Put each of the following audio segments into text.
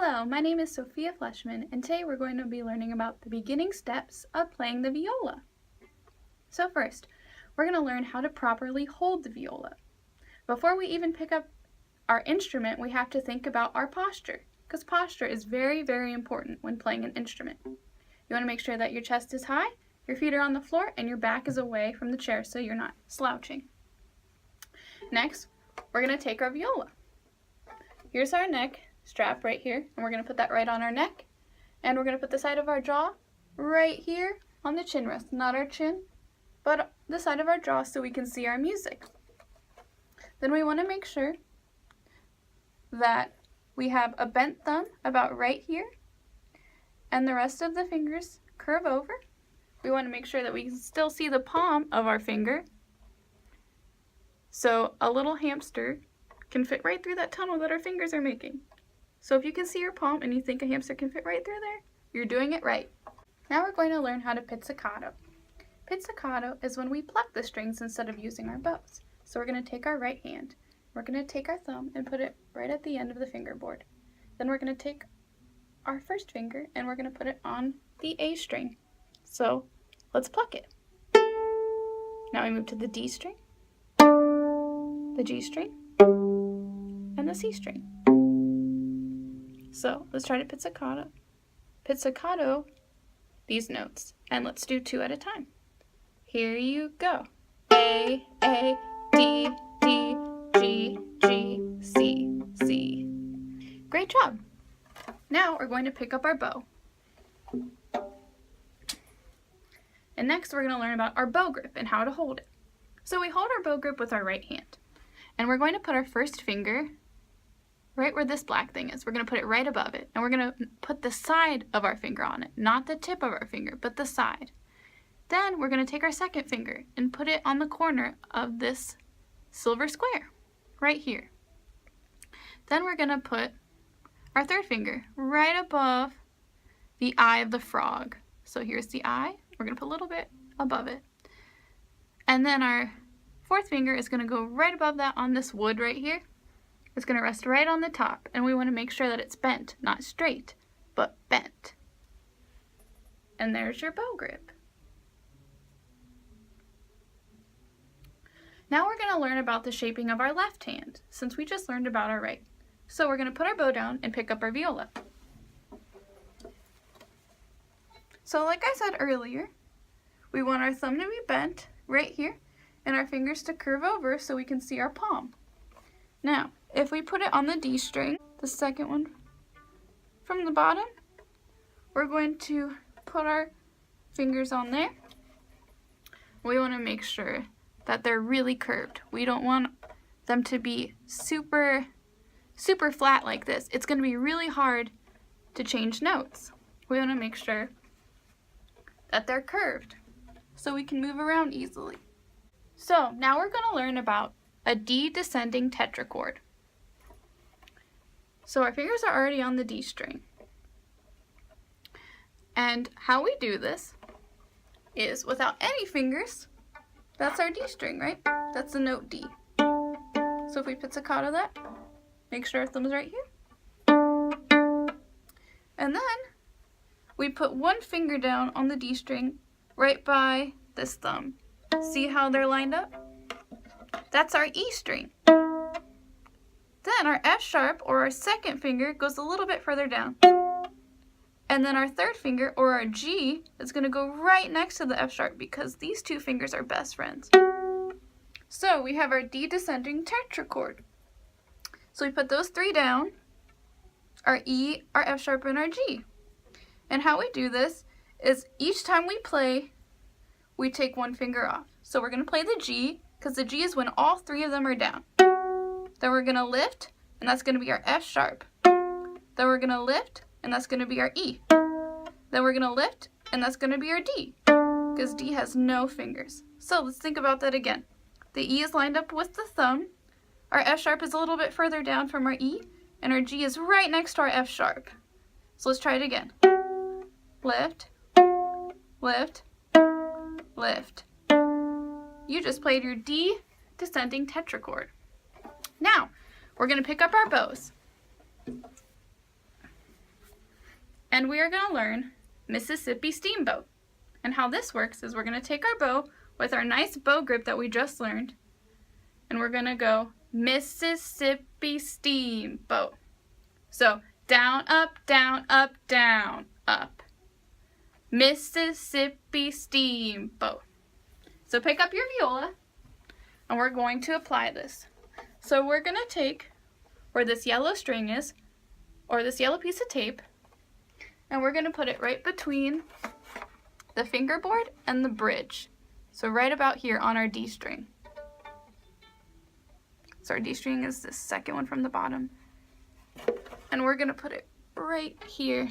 Hello, my name is Sophia Fleshman, and today we're going to be learning about the beginning steps of playing the viola. So first, we're going to learn how to properly hold the viola. Before we even pick up our instrument, we have to think about our posture, because posture is very, very important when playing an instrument. You want to make sure that your chest is high, your feet are on the floor, and your back is away from the chair so you're not slouching. Next, we're going to take our viola. Here's our neck strap right here, and we're going to put that right on our neck, and we're going to put the side of our jaw right here on the chin rest, not our chin, but the side of our jaw so we can see our music. Then we want to make sure that we have a bent thumb about right here, and the rest of the fingers curve over. We want to make sure that we can still see the palm of our finger, so a little hamster can fit right through that tunnel that our fingers are making. So if you can see your palm and you think a hamster can fit right through there, you're doing it right. Now we're going to learn how to pizzicato. Pizzicato is when we pluck the strings instead of using our bows. So we're going to take our right hand, we're going to take our thumb and put it right at the end of the fingerboard. Then we're going to take our first finger and we're going to put it on the A string. So let's pluck it. Now we move to the D string, the G string, and the C string. So let's try to pizzicato these notes, and let's do 2 at a time. Here you go. A, D, D, G, G, C, C. Great job. Now we're going to pick up our bow. And next we're going to learn about our bow grip and how to hold it. So we hold our bow grip with our right hand, and we're going to put our first finger right where this black thing is. We're going to put it right above it, and we're going to put the side of our finger on it, not the tip of our finger, but the side. Then we're going to take our second finger and put it on the corner of this silver square right here. Then we're going to put our third finger right above the eye of the frog. So here's the eye. We're going to put a little bit above it. And then our fourth finger is going to go right above that on this wood right here. It's going to rest right on the top, and we want to make sure that it's bent, not straight, but bent. And there's your bow grip. Now we're going to learn about the shaping of our left hand, since we just learned about our right. So we're going to put our bow down and pick up our viola. So like I said earlier, we want our thumb to be bent right here, and our fingers to curve over so we can see our palm. Now, if we put it on the D string, the second one from the bottom, we're going to put our fingers on there. We want to make sure that they're really curved. We don't want them to be super flat like this. It's going to be really hard to change notes. We want to make sure that they're curved so we can move around easily. So now we're going to learn about a D descending tetrachord. So our fingers are already on the D string. And how we do this is without any fingers. That's our D string, right? That's the note D. So if we pizzicato that, make sure our thumb's right here. And then we put one finger down on the D string right by this thumb. See how they're lined up? That's our E string. Then our F sharp, or our second finger, goes a little bit further down. And then our third finger, or our G, is going to go right next to the F sharp because these two fingers are best friends. So we have our D descending tetrachord. So we put those 3 down, our E, our F sharp, and our G. And how we do this is each time we play, we take one finger off. So we're going to play the G, because the G is when all 3 of them are down. Then we're going to lift, and that's going to be our F sharp. Then we're going to lift, and that's going to be our E. Then we're going to lift, and that's going to be our D, because D has no fingers. So let's think about that again. The E is lined up with the thumb, our F sharp is a little bit further down from our E, and our G is right next to our F sharp. So let's try it again. Lift, lift, lift. You just played your D descending tetrachord. Now, we're going to pick up our bows. and we are going to learn Mississippi Steamboat. And how this works is we're going to take our bow with our nice bow grip that we just learned, and we're going to go Mississippi Steamboat. So down, up, down, up, down, up. Mississippi Steamboat. So pick up your viola, and we're going to apply this. So we're going to take where this yellow string is, or this yellow piece of tape, and we're going to put it right between the fingerboard and the bridge. So right about here on our D string. So our D string is the second one from the bottom. And we're going to put it right here.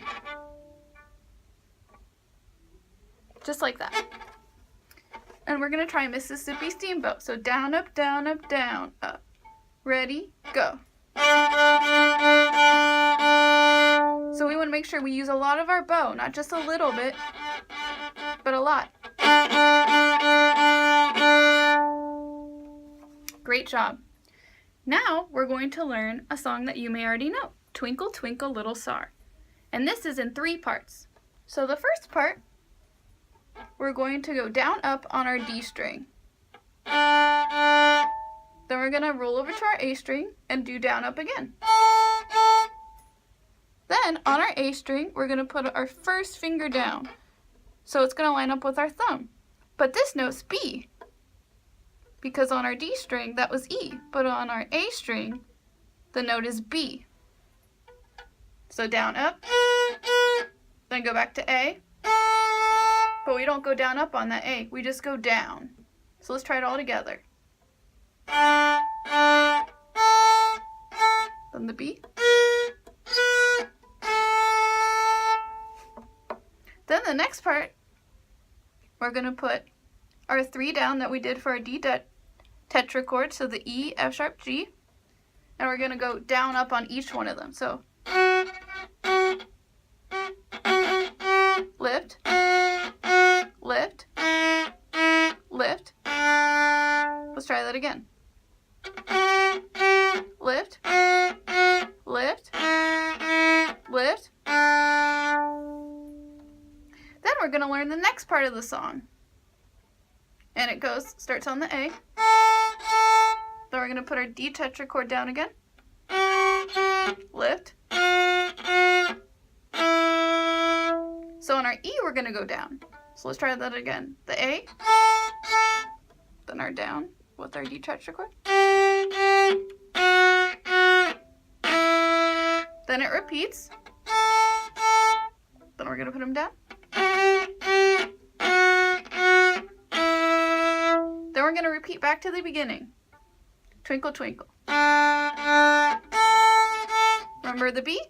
Just like that. And we're going to try Mississippi Steamboat. So down, up, down, up, down, up. Ready, go. So we want to make sure we use a lot of our bow, not just a little bit, but a lot. Great job. Now we're going to learn a song that you may already know, Twinkle, Twinkle, Little Star. And this is in 3 parts. So the first part, we're going to go down, up on our D string. Then we're going to roll over to our A string and do down, up again. Then on our A string, we're going to put our first finger down. So it's going to line up with our thumb. But this note's B, because on our D string, that was E. But on our A string, the note is B. So down, up, then go back to A. But we don't go down, up on that A. We just go down. So let's try it all together. Then the B. Then the next part, we're going to put our 3 down that we did for our D tetrachord, so the E, F sharp, G, and we're going to go down, up on each one of them. So lift, lift, lift. Let's try that again. Lift, lift, lift. Then we're going to learn the next part of the song. And it starts on the A. Then we're going to put our D tetrachord down again. Lift. So on our E, we're going to go down. So let's try that again. The A. Then our down with our D tetrachord. Then it repeats. Then we're going to put them down. Then we're going to repeat back to the beginning. Twinkle, twinkle. Remember the B?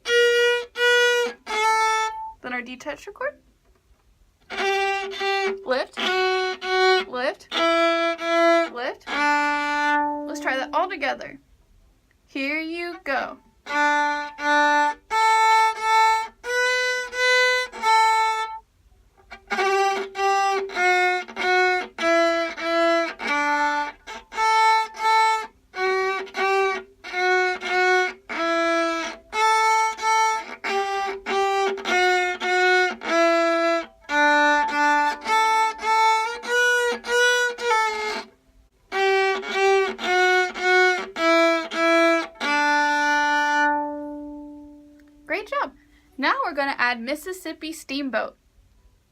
Then our D tetrachord. Lift, lift, lift. Let's try that all together. Here you go. Great job. Now we're going to add Mississippi Steamboat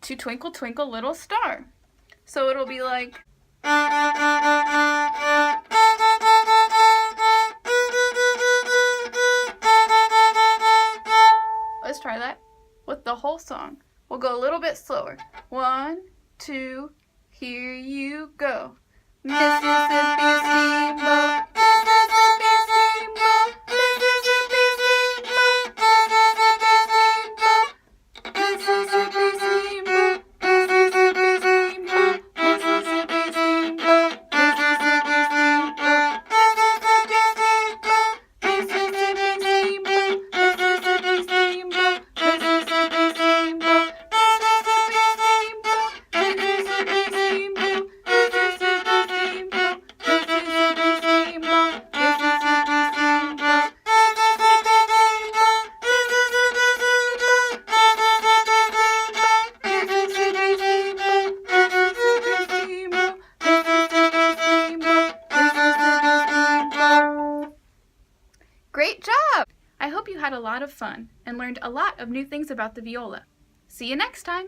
to Twinkle, Twinkle, Little Star. So it'll be like... Let's try that with the whole song. We'll go a little bit slower. 1, 2, here you go. Mississippi Steamboat, Mississippi Steamboat, Mississippi Steamboat, Mississippi Steamboat, Mississippi Steamboat, Mississippi Steamboat, Mississippi Steamboat, Mississippi Steamboat, Mississippi Steamboat, Mississippi Steamboat, Mississippi Steamboat, Mississippi Steamboat, Mississippi Steamboat, Mississippi Steamboat, Mississippi Steamboat, had a lot of fun and learned a lot of new things about the viola. See you next time!